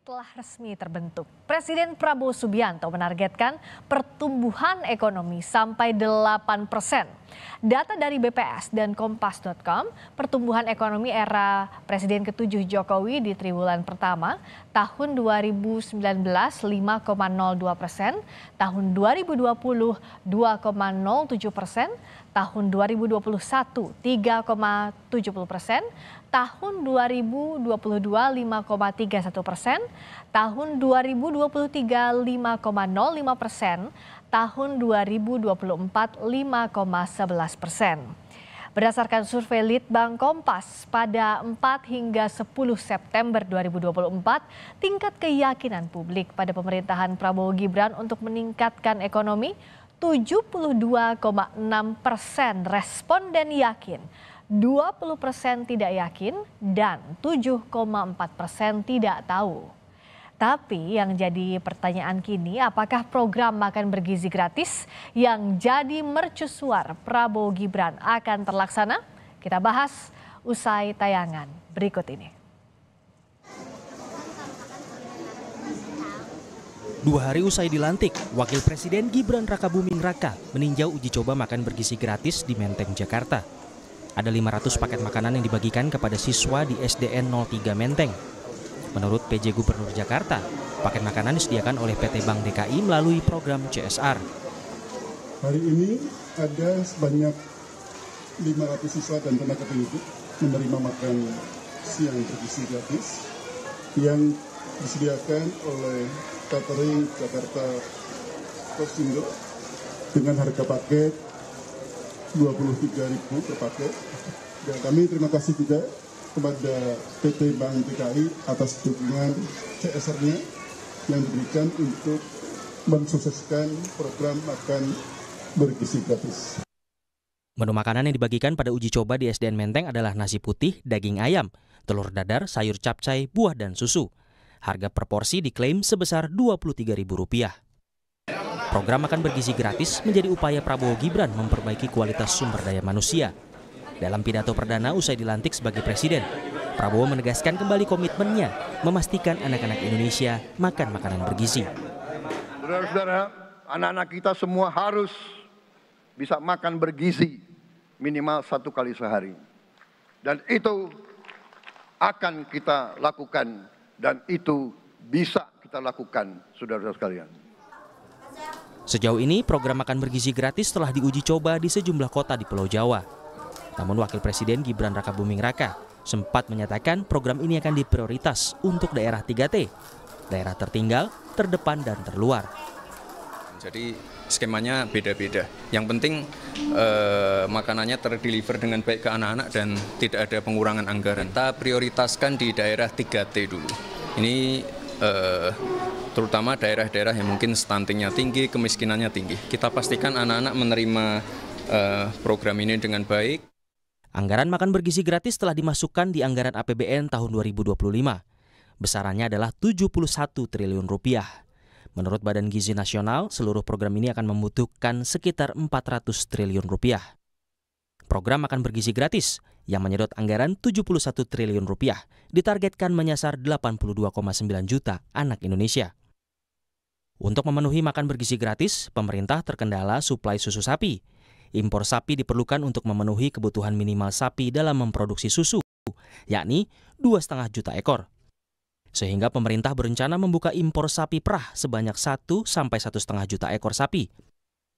telah resmi terbentuk. Presiden Prabowo Subianto menargetkan pertumbuhan ekonomi sampai 8%. Data dari BPS dan Kompas.com, pertumbuhan ekonomi era Presiden ke-7 Jokowi di triwulan pertama tahun 2019 5,02%, tahun 2020 2,07%, tahun 2021 3,70%, tahun 2022 5,31%, tahun 2023 5,05%, tahun 2024 5,11%. Berdasarkan survei Litbang Kompas pada 4 hingga 10 September 2024, tingkat keyakinan publik pada pemerintahan Prabowo Gibran untuk meningkatkan ekonomi 72,6% responden yakin, 20% tidak yakin, dan 7,4% tidak tahu. Tapi yang jadi pertanyaan kini, apakah program makan bergizi gratis yang jadi mercusuar Prabowo Gibran akan terlaksana? Kita bahas usai tayangan berikut ini. 2 hari usai dilantik, Wakil Presiden Gibran Rakabuming Raka meninjau uji coba makan bergizi gratis di Menteng, Jakarta. Ada 500 paket makanan yang dibagikan kepada siswa di SDN 03 Menteng. Menurut PJ Gubernur Jakarta, paket makanan disediakan oleh PT Bank DKI melalui program CSR. Hari ini ada sebanyak 500 siswa dan tenaga pendidik menerima makan siang bergizi gratis yang disediakan oleh Catering Jakarta Kosindo dengan harga paket 23.000 per paket. Dan kami terima kasih juga kepada PT Bank DKI atas dukungan CSR-nya yang diberikan untuk mensukseskan program makan bergizi gratis. Menu makanan yang dibagikan pada uji coba di SDN Menteng adalah nasi putih, daging ayam, telur dadar, sayur capcay, buah, dan susu. Harga per porsi diklaim sebesar Rp23.000. Program makan bergizi gratis menjadi upaya Prabowo Gibran memperbaiki kualitas sumber daya manusia. Dalam pidato perdana usai dilantik sebagai presiden, Prabowo menegaskan kembali komitmennya memastikan anak-anak Indonesia makan makanan bergizi. Saudara-saudara, anak-anak kita semua harus bisa makan bergizi minimal 1 kali sehari. Dan itu akan kita lakukan dan itu bisa kita lakukan, saudara-saudara sekalian. Sejauh ini program makan bergizi gratis telah diuji coba di sejumlah kota di Pulau Jawa. Namun Wakil Presiden Gibran Rakabuming Raka sempat menyatakan program ini akan diprioritas untuk daerah 3T, daerah tertinggal, terdepan, dan terluar. Jadi skemanya beda-beda. Yang penting makanannya terdeliver dengan baik ke anak-anak dan tidak ada pengurangan anggaran. Kita prioritaskan di daerah 3T dulu. Ini terutama daerah-daerah yang mungkin stuntingnya tinggi, kemiskinannya tinggi. Kita pastikan anak-anak menerima program ini dengan baik. Anggaran makan bergizi gratis telah dimasukkan di anggaran APBN tahun 2025. Besarannya adalah Rp71 triliun. Menurut Badan Gizi Nasional, seluruh program ini akan membutuhkan sekitar Rp400 triliun. Program makan bergizi gratis yang menyedot anggaran Rp71 triliun ditargetkan menyasar 82,9 juta anak Indonesia. Untuk memenuhi makan bergizi gratis, pemerintah terkendala suplai susu sapi. Impor sapi diperlukan untuk memenuhi kebutuhan minimal sapi dalam memproduksi susu, yakni 2,5 juta ekor. Sehingga pemerintah berencana membuka impor sapi perah sebanyak 1 sampai 1,5 juta ekor sapi.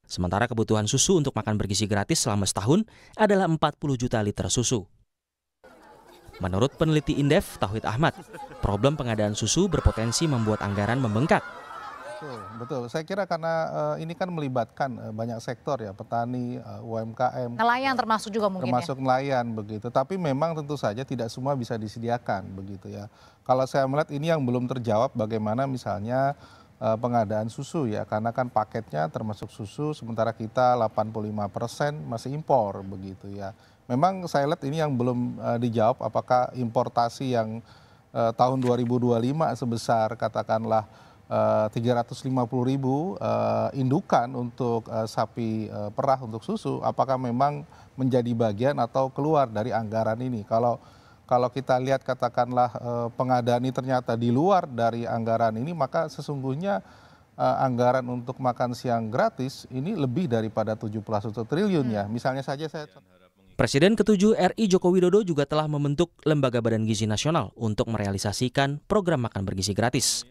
Sementara kebutuhan susu untuk makan bergizi gratis selama setahun adalah 40 juta liter susu. Menurut peneliti Indef, Tauhid Ahmad, problem pengadaan susu berpotensi membuat anggaran membengkak. Betul. Saya kira karena ini kan melibatkan banyak sektor ya, petani, UMKM. Nelayan termasuk juga mungkin termasuk nelayan begitu. Tapi memang tentu saja tidak semua bisa disediakan begitu ya. Kalau saya melihat ini yang belum terjawab bagaimana misalnya pengadaan susu ya, karena kan paketnya termasuk susu, sementara kita 85% masih impor begitu ya. Memang saya lihat ini yang belum dijawab, apakah importasi yang tahun 2025 sebesar katakanlah 350.000 indukan untuk sapi perah untuk susu, apakah memang menjadi bagian atau keluar dari anggaran ini? Kalau kalau kita lihat katakanlah pengadaan ini ternyata di luar dari anggaran ini, maka sesungguhnya anggaran untuk makan siang gratis ini lebih daripada 71 triliun ya. Misalnya saja saya... Presiden ke-7 RI Joko Widodo juga telah membentuk Lembaga Badan Gizi Nasional untuk merealisasikan program makan bergizi gratis.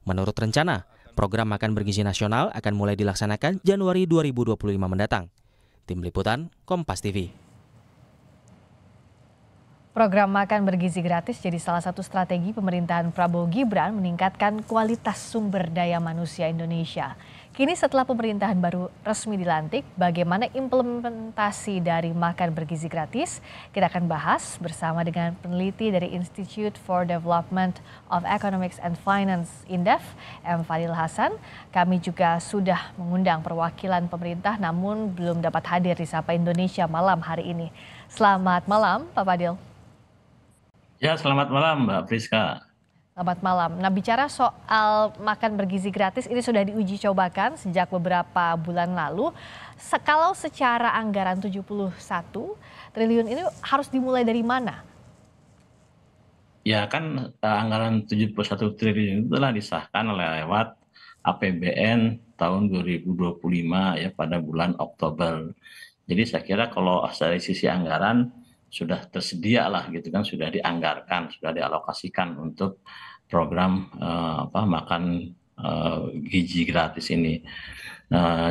Menurut rencana, program makan bergizi nasional akan mulai dilaksanakan Januari 2025 mendatang. Tim Liputan, Kompas TV. Program makan bergizi gratis jadi salah satu strategi pemerintahan Prabowo Gibran meningkatkan kualitas sumber daya manusia Indonesia. Kini setelah pemerintahan baru resmi dilantik, bagaimana implementasi dari makan bergizi gratis? Kita akan bahas bersama dengan peneliti dari Institute for Development of Economics and Finance (INDEF), M. Fadil Hasan. Kami juga sudah mengundang perwakilan pemerintah namun belum dapat hadir di Sapa Indonesia malam hari ini. Selamat malam, Pak Fadil. Ya, selamat malam Mbak Priska. Selamat malam. Nah, bicara soal makan bergizi gratis ini sudah diuji cobakan sejak beberapa bulan lalu. Kalau secara anggaran 71 triliun ini harus dimulai dari mana? Ya kan anggaran 71 triliun itu telah disahkan lewat APBN tahun 2025 ya pada bulan Oktober. Jadi saya kira kalau dari sisi anggaran sudah tersedia lah gitu kan, sudah dianggarkan, sudah dialokasikan untuk program makan gizi gratis ini.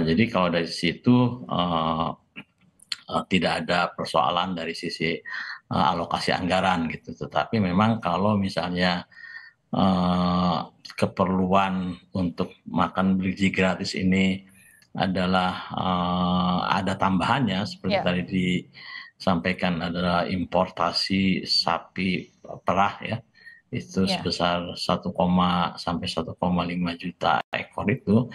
Jadi kalau dari situ tidak ada persoalan dari sisi alokasi anggaran gitu. Tetapi memang kalau misalnya keperluan untuk makan gizi gratis ini adalah ada tambahannya seperti tadi disampaikan adalah importasi sapi perah ya, itu sebesar 1, sampai 1,5 juta ekor itu.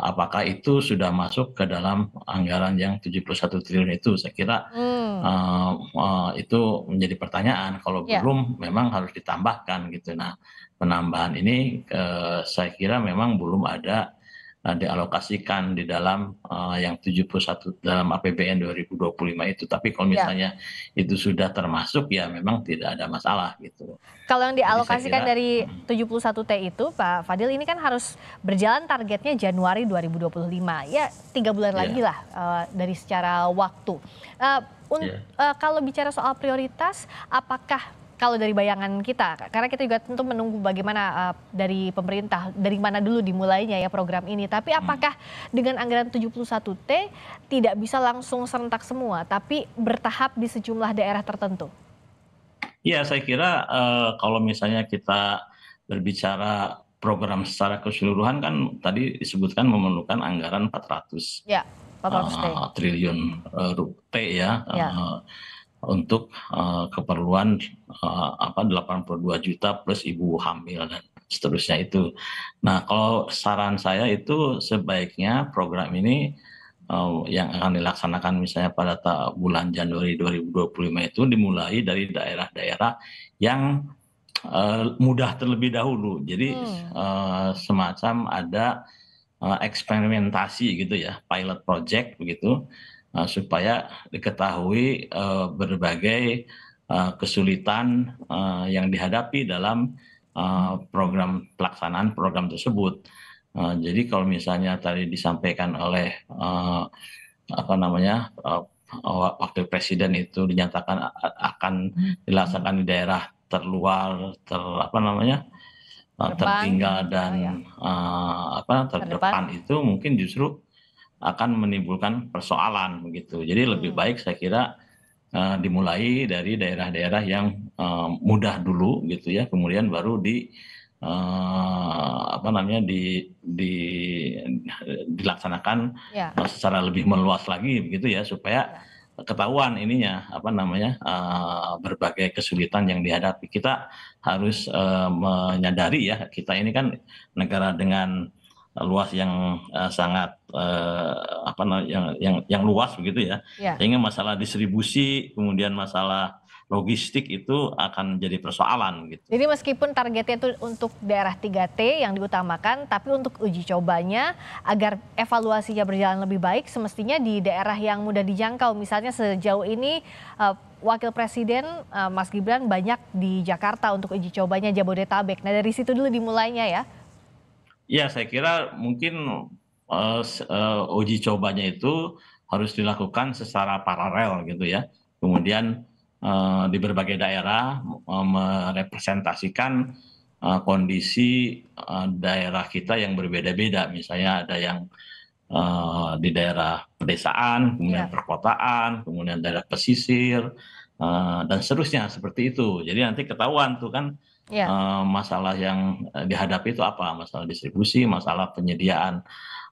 Apakah itu sudah masuk ke dalam anggaran yang 71 triliun itu? Saya kira itu menjadi pertanyaan. Kalau belum, memang harus ditambahkan gitu. Nah, penambahan ini saya kira memang belum ada dialokasikan di dalam yang 71 dalam APBN 2025 itu. Tapi kalau misalnya itu sudah termasuk ya memang tidak ada masalah gitu. Kalau yang dialokasikan dari 71T itu Pak Fadil, ini kan harus berjalan targetnya Januari 2025. Ya 3 bulan lagi lah dari secara waktu. Kalau bicara soal prioritas, apakah kalau dari bayangan kita, karena kita juga tentu menunggu bagaimana dari pemerintah, dari mana dulu dimulainya ya program ini. Tapi apakah dengan anggaran 71T tidak bisa langsung serentak semua, tapi bertahap di sejumlah daerah tertentu? Iya, saya kira kalau misalnya kita berbicara program secara keseluruhan kan tadi disebutkan memerlukan anggaran 400 triliun rupiah ya. Untuk keperluan 82 juta plus ibu hamil dan seterusnya itu. Nah, kalau saran saya itu sebaiknya program ini yang akan dilaksanakan misalnya pada bulan Januari 2025 itu dimulai dari daerah-daerah yang mudah terlebih dahulu. Jadi semacam ada eksperimentasi gitu ya, pilot project begitu. Supaya diketahui berbagai kesulitan yang dihadapi dalam pelaksanaan program tersebut. Jadi kalau misalnya tadi disampaikan oleh Wakil Presiden itu dinyatakan akan dilaksanakan di daerah terluar, tertinggal dan terdepan itu mungkin justru akan menimbulkan persoalan begitu. Jadi lebih baik saya kira dimulai dari daerah-daerah yang mudah dulu gitu ya, kemudian baru dilaksanakan secara lebih meluas lagi begitu ya, supaya ketahuan ininya berbagai kesulitan yang dihadapi. Kita harus menyadari ya, kita ini kan negara dengan luas yang sangat yang luas begitu ya, sehingga masalah distribusi kemudian masalah logistik itu akan jadi persoalan gitu. Jadi meskipun targetnya itu untuk daerah 3T yang diutamakan, tapi untuk uji cobanya agar evaluasinya berjalan lebih baik semestinya di daerah yang mudah dijangkau. Misalnya sejauh ini Wakil Presiden Mas Gibran banyak di Jakarta untuk uji cobanya Jabodetabek. Nah dari situ dulu dimulainya ya. Ya, saya kira mungkin uji cobanya itu harus dilakukan secara paralel gitu ya. Kemudian di berbagai daerah merepresentasikan kondisi daerah kita yang berbeda-beda. Misalnya ada yang di daerah pedesaan, kemudian perkotaan, kemudian daerah pesisir, dan seterusnya seperti itu. Jadi nanti ketahuan tuh kan masalah yang dihadapi itu apa, masalah distribusi, masalah penyediaan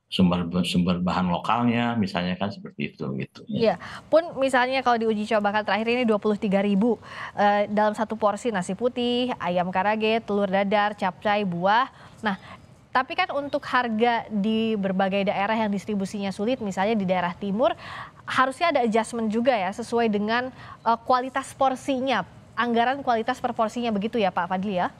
sumber bahan lokalnya, misalnya kan seperti itu gitu. Iya, pun misalnya kalau diuji cobakan terakhir ini 23.000 dalam satu porsi nasi putih, ayam karage, telur dadar, capcay, buah. Nah, tapi kan untuk harga di berbagai daerah yang distribusinya sulit, misalnya di daerah timur, harusnya ada adjustment juga ya sesuai dengan kualitas porsinya, anggaran kualitas per porsinya begitu ya Pak Fadli ya?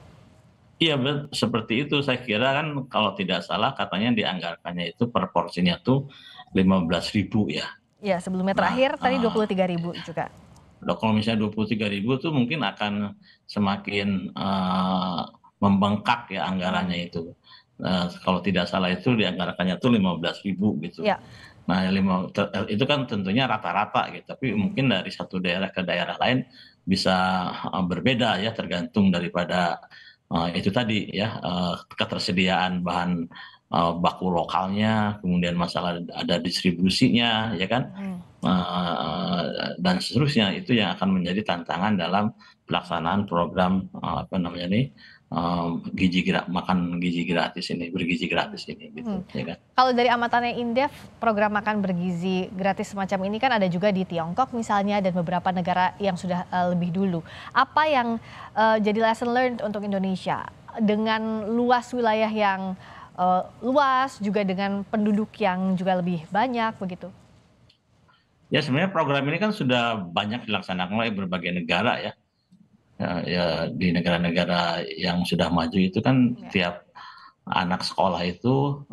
Iya, seperti itu. Saya kira kan kalau tidak salah katanya dianggarkannya itu per porsinya tuh 15.000 ya. Iya, sebelumnya terakhir tadi 23.000 juga. Kalau misalnya 23.000 tuh mungkin akan semakin membengkak ya anggarannya itu. Kalau tidak salah itu dianggarkannya tuh 15.000 gitu. Ya. Nah, itu kan tentunya rata-rata gitu. Tapi mungkin dari satu daerah ke daerah lain bisa berbeda ya, tergantung daripada itu tadi ya, ketersediaan bahan baku lokalnya, kemudian masalah ada distribusinya ya kan, dan seterusnya. Itu yang akan menjadi tantangan dalam pelaksanaan program makan gizi gratis ini, bergizi gratis ini gitu ya kan. Kalau dari amatannya Indef, program makan bergizi gratis semacam ini kan ada juga di Tiongkok misalnya dan beberapa negara yang sudah lebih dulu. Apa yang jadi lesson learned untuk Indonesia dengan luas wilayah yang luas, juga dengan penduduk yang juga lebih banyak begitu? Ya, sebenarnya program ini kan sudah banyak dilaksanakan oleh berbagai negara ya. Ya, di negara-negara yang sudah maju itu kan tiap anak sekolah itu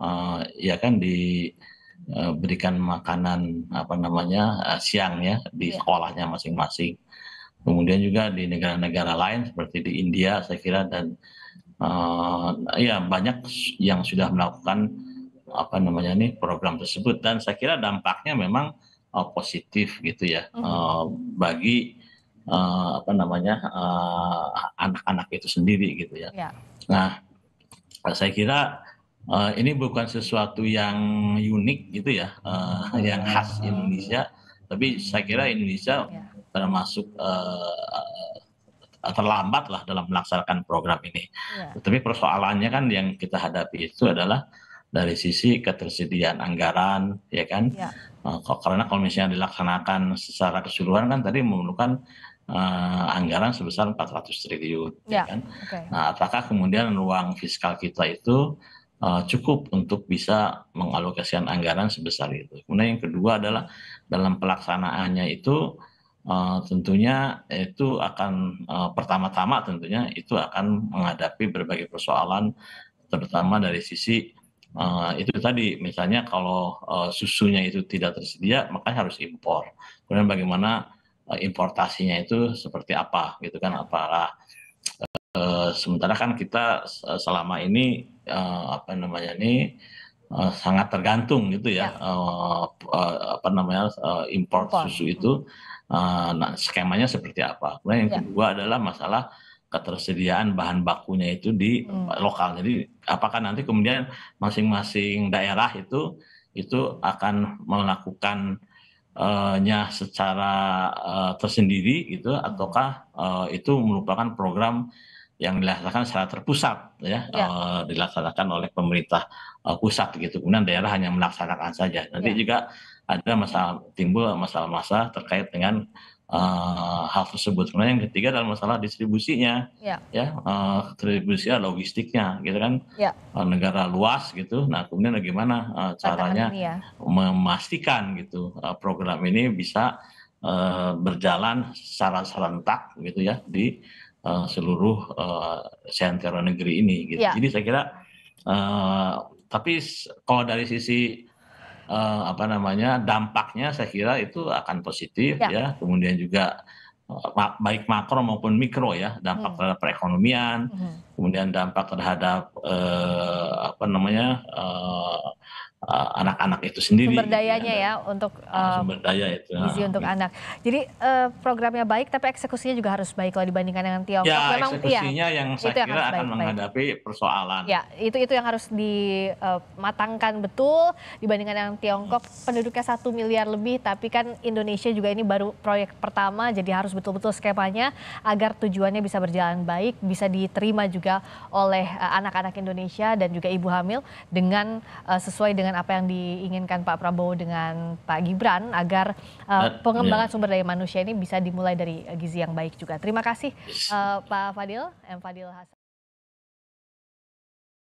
ya kan diberikan makanan siang ya di sekolahnya masing-masing. Kemudian juga di negara-negara lain seperti di India saya kira, dan ya banyak yang sudah melakukan program tersebut, dan saya kira dampaknya memang positif gitu ya bagi anak-anak itu sendiri gitu ya. Nah, saya kira ini bukan sesuatu yang unik gitu ya, yang khas Indonesia, tapi saya kira Indonesia termasuk terlambat lah dalam melaksanakan program ini. Tapi persoalannya kan yang kita hadapi itu adalah dari sisi ketersediaan anggaran, ya kan? Karena kalau misalnya dilaksanakan secara keseluruhan kan tadi memerlukan anggaran sebesar 400 triliun, ya kan? Nah, apakah kemudian ruang fiskal kita itu cukup untuk bisa mengalokasikan anggaran sebesar itu? Kemudian yang kedua adalah dalam pelaksanaannya itu tentunya itu akan pertama-tama tentunya itu akan menghadapi berbagai persoalan, terutama dari sisi itu tadi, misalnya kalau susunya itu tidak tersedia maka harus impor. Kemudian bagaimana importasinya itu seperti apa gitu kan, apakah sementara kan kita selama ini sangat tergantung gitu ya, impor susu itu. Nah, skemanya seperti apa. Kemudian yang kedua adalah masalah ketersediaan bahan bakunya itu di lokal. Jadi apakah nanti kemudian masing-masing daerah itu akan melakukan secara tersendiri gitu, ataukah itu merupakan program yang dilaksanakan secara terpusat ya, dilaksanakan oleh pemerintah pusat gitu, kemudian daerah hanya melaksanakan saja. Nanti juga ada timbul masalah-masalah terkait dengan hal tersebut. Kemudian yang ketiga adalah masalah distribusinya, distribusi logistiknya gitu kan, negara luas gitu. Nah, kemudian bagaimana caranya memastikan gitu program ini bisa berjalan secara serentak gitu ya di seluruh seantero negeri ini gitu. Jadi saya kira tapi kalau dari sisi dampaknya saya kira itu akan positif ya. Kemudian juga baik makro maupun mikro ya, dampak terhadap perekonomian, kemudian dampak terhadap anak-anak itu sendiri. Sumber dayanya ya untuk sumber daya itu. gizi untuk anak. Jadi programnya baik tapi eksekusinya juga harus baik kalau dibandingkan dengan Tiongkok. Ya, Memang eksekusinya yang saya itu yang kira harus akan baik. menghadapi persoalan. Ya, itu yang harus dimatangkan betul dibandingkan dengan Tiongkok. Penduduknya 1 miliar lebih, tapi kan Indonesia juga ini baru proyek pertama, jadi harus betul-betul skemanya agar tujuannya bisa berjalan baik, bisa diterima juga oleh anak-anak Indonesia dan juga ibu hamil dengan sesuai dengan apa yang diinginkan Pak Prabowo dengan Pak Gibran agar pengembangan sumber daya manusia ini bisa dimulai dari gizi yang baik juga. Terima kasih Pak Fadil, M. Fadil Hasan.